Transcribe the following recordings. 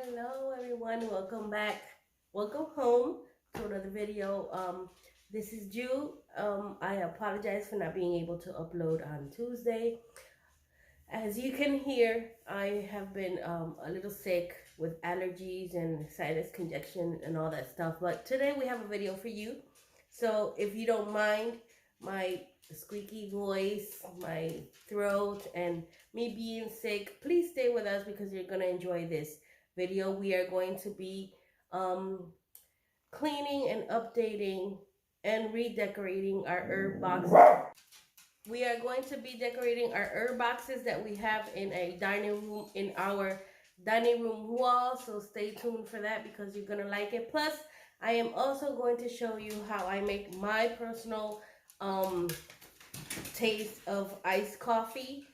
Hello everyone, welcome back, welcome home to another video. This is Jude. I apologize for not being able to upload on Tuesday. As you can hear, I have been a little sick with allergies and sinus congestion and all that stuff, but today we have a video for you. So if you don't mind my squeaky voice, my throat, and me being sick, please stay with us because you're gonna enjoy this video. We are going to be cleaning and updating and redecorating our herb boxes. We are going to be decorating our herb boxes that we have in a dining room, in our dining room wall. So stay tuned for that because you're gonna like it. Plus, I am also going to show you how I make my personal taste of iced coffee.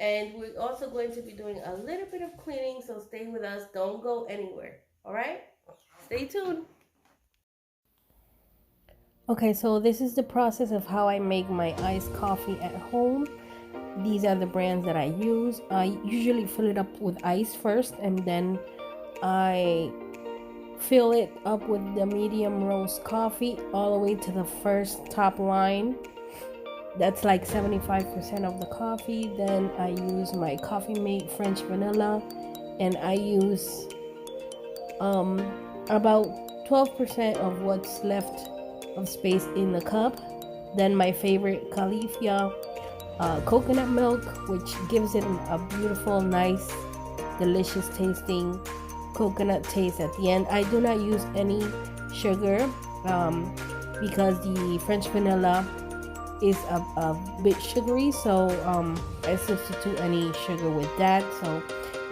And we're also going to be doing a little bit of cleaning, so stay with us. Don't go anywhere. All right? Stay tuned. Okay, so this is the process of how I make my iced coffee at home. These are the brands that I use. I usually fill it up with ice first, and then I fill it up with the medium roast coffee all the way to the first top line. That's like 75% of the coffee. Then I use my Coffee Mate French vanilla, and I use about 12% of what's left of space in the cup. Then my favorite Califia coconut milk, which gives it a beautiful, nice, delicious tasting coconut taste at the end. I do not use any sugar because the French vanilla is a bit sugary, so I substitute any sugar with that, so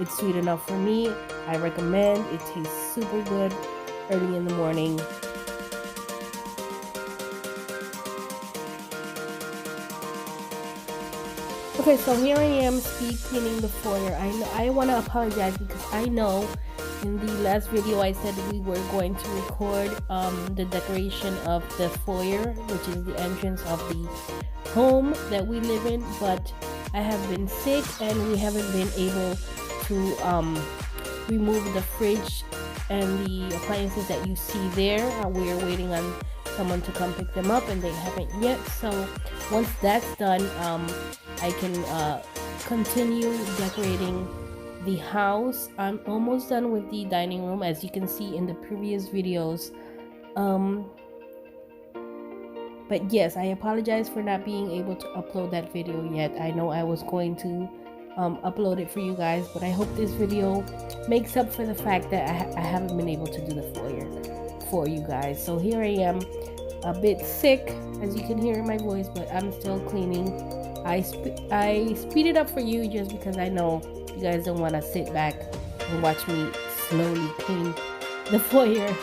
it's sweet enough for me. I recommend. It tastes super good early in the morning. Okay, so here I am speed cleaning the foyer. I want to apologize because I know in the last video I said we were going to record the decoration of the foyer, which is the entrance of the home that we live in, but I have been sick and we haven't been able to remove the fridge and the appliances that you see there. We're waiting on someone to come pick them up and they haven't yet, so once that's done, I can continue decorating the house. I'm almost done with the dining room, as you can see in the previous videos. But yes, I apologize for not being able to upload that video yet. I know I was going to upload it for you guys, but I hope this video makes up for the fact that I haven't been able to do the foyer for you guys. So here I am, a bit sick, as you can hear in my voice, but I'm still cleaning. I speed it up for you just because I know you guys don't want to sit back and watch me slowly clean the foyer.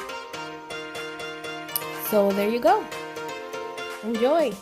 So there you go. Enjoy.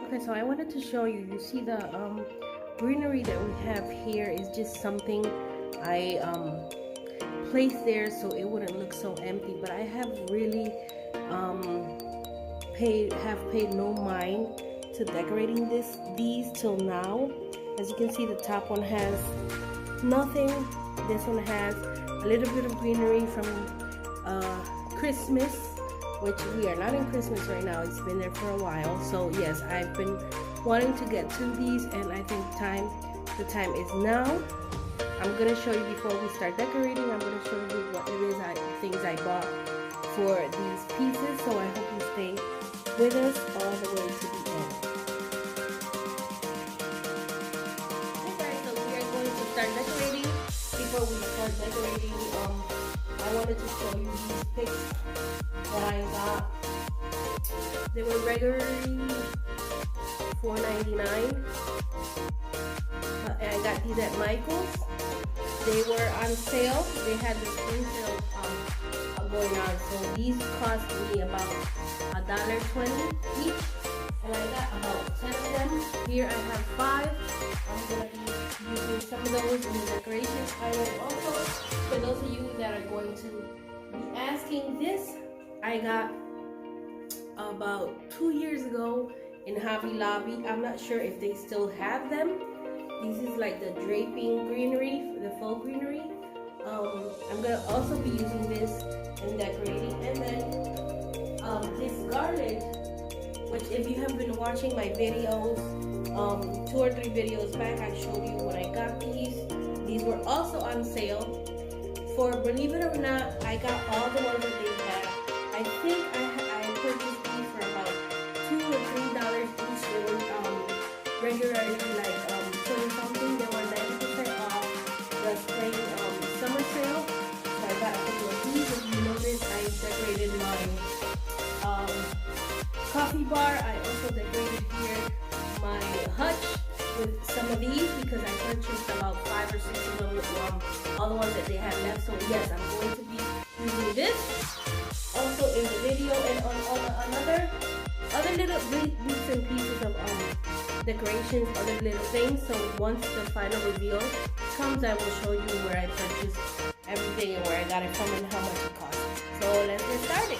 Okay, so I wanted to show you. You see the greenery that we have here is just something I placed there so it wouldn't look so empty. But I have really paid no mind to decorating these till now. As you can see, the top one has nothing. This one has a little bit of greenery from Christmas, which we are not in Christmas right now. It's been there for a while. So yes, I've been wanting to get to these, and I think the time is now. I'm gonna show you before we start decorating. I'm gonna show you what it is, things I bought for these pieces. So I hope you stay with us all the way to the end. Okay guys, so we are going to start decorating. Before we start decorating, I wanted to show you these picks that I got. They were regularly $4.99. And I got these at Michael's. They were on sale. They had the spring sale going on. So these cost me about $1.20 each. And I got about 10 of them. Here I have 5. I'm going to be using some of those in the decorations. I will also, for those of you that are going to be asking, this I got about 2 years ago in Hobby Lobby. I'm not sure if they still have them. This is like the draping greenery, the faux greenery. I'm gonna also be using this in decorating. And then this garland, which if you have been watching my videos, 2 or 3 videos back, I showed you when I got these. These were also on sale. For, believe it or not, I got all the ones that they had. I think I purchased these for about $2 or $3 each. They were regularly like 20 something. They were 90% off the spring summer sale. So I got a couple of these. If you notice, I decorated my coffee bar. I also decorated here my hutch with some of these because I purchased about 5 or 6 of them, all the ones that they had left. So yes, I'm going to be using this also in the video, and on other little bits and pieces of decorations, other little things. So once the final reveal comes, I will show you where I purchased everything and where I got it from and how much it cost. So let's get started.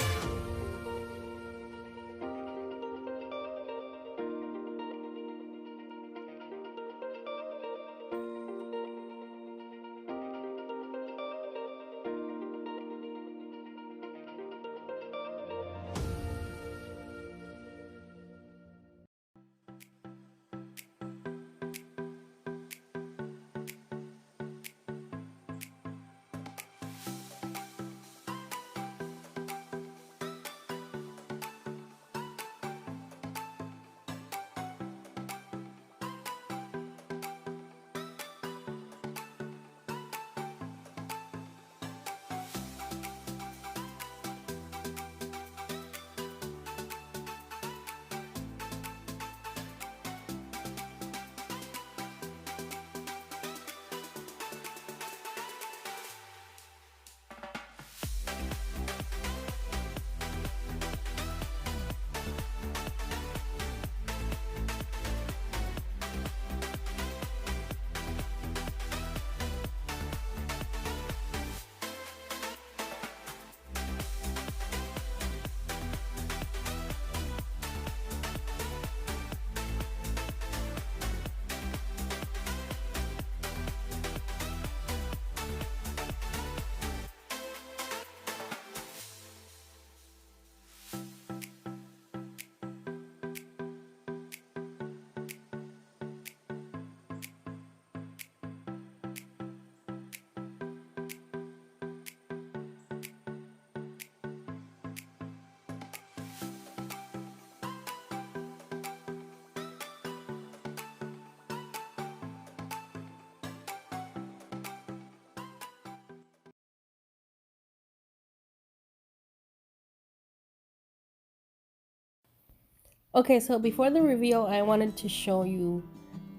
Okay, so before the reveal, I wanted to show you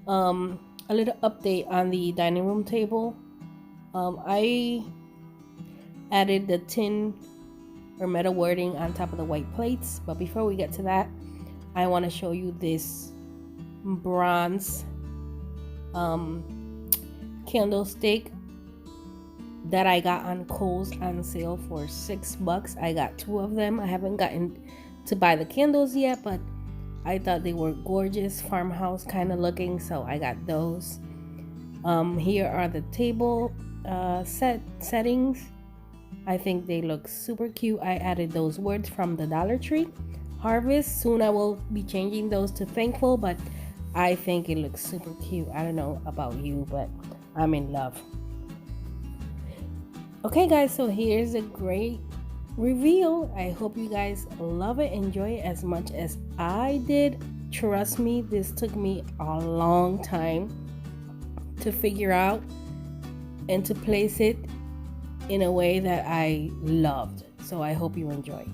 a little update on the dining room table. I added the tin or metal wording on top of the white plates, but before we get to that, I want to show you this bronze candlestick that I got on Kohl's on sale for $6. I got 2 of them. I haven't gotten to buy the candles yet, but I thought they were gorgeous, farmhouse kind of looking, so I got those. Here are the table settings. I think they look super cute. I added those words from the Dollar Tree. Harvest, soon I will be changing those to thankful, but I think it looks super cute. I don't know about you, but I'm in love. Okay guys, so here's a great reveal. I hope you guys love it, enjoy it as much as I did. Trust me, this took me a long time to figure out and to place it in a way that I loved. So I hope you enjoy.